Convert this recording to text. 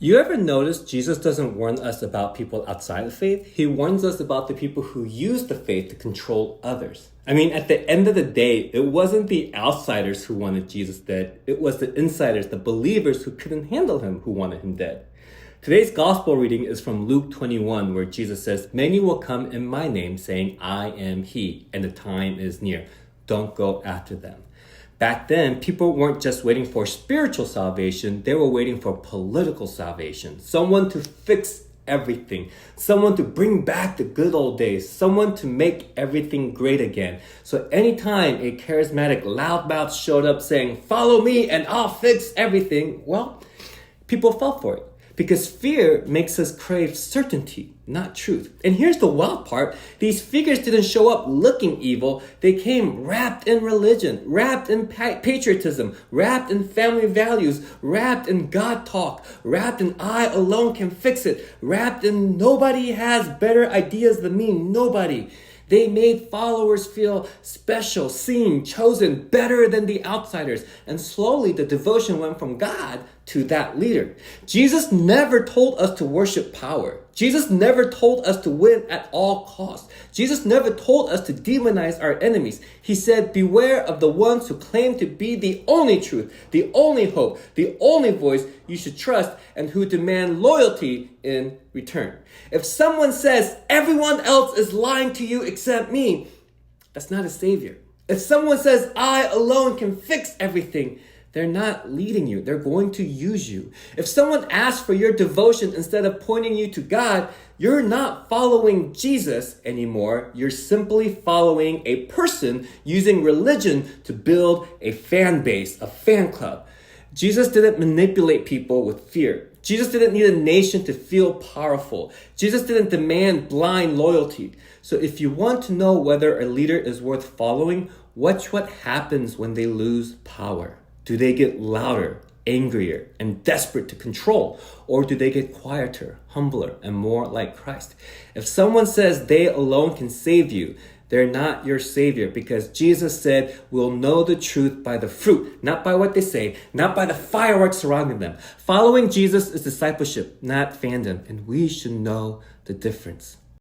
You ever notice Jesus doesn't warn us about people outside the faith? He warns us about the people who use the faith to control others. I mean, at the end of the day, it wasn't the outsiders who wanted Jesus dead. It was the insiders, the believers who couldn't handle him, who wanted him dead. Today's gospel reading is from Luke 21, where Jesus says, "Many will come in my name saying, 'I am he,' and the time is near. Don't go after them." Back then, people weren't just waiting for spiritual salvation, they were waiting for political salvation. Someone to fix everything, someone to bring back the good old days, someone to make everything great again. So anytime a charismatic loudmouth showed up saying, "Follow me and I'll fix everything," well, people fell for it. Because fear makes us crave certainty, not truth. And here's the wild part. These figures didn't show up looking evil. They came wrapped in religion, wrapped in patriotism, wrapped in family values, wrapped in God talk, wrapped in "I alone can fix it," wrapped in "nobody has better ideas than me," nobody. They made followers feel special, seen, chosen, better than the outsiders. And slowly the devotion went from God to that leader. Jesus never told us to worship power. Jesus never told us to win at all costs. Jesus never told us to demonize our enemies. He said, "Beware of the ones who claim to be the only truth, the only hope, the only voice you should trust, and who demand loyalty in return." If someone says, "Everyone else is lying to you except me," that's not a savior. If someone says, "I alone can fix everything," they're not leading you. They're going to use you. If someone asks for your devotion instead of pointing you to God, you're not following Jesus anymore. You're simply following a person using religion to build a fan base, a fan club. Jesus didn't manipulate people with fear. Jesus didn't need a nation to feel powerful. Jesus didn't demand blind loyalty. So if you want to know whether a leader is worth following, watch what happens when they lose power. Do they get louder, angrier, and desperate to control? Or do they get quieter, humbler, and more like Christ? If someone says they alone can save you, they're not your savior, because Jesus said we'll know the truth by the fruit, not by what they say, not by the fireworks surrounding them. Following Jesus is discipleship, not fandom, and we should know the difference.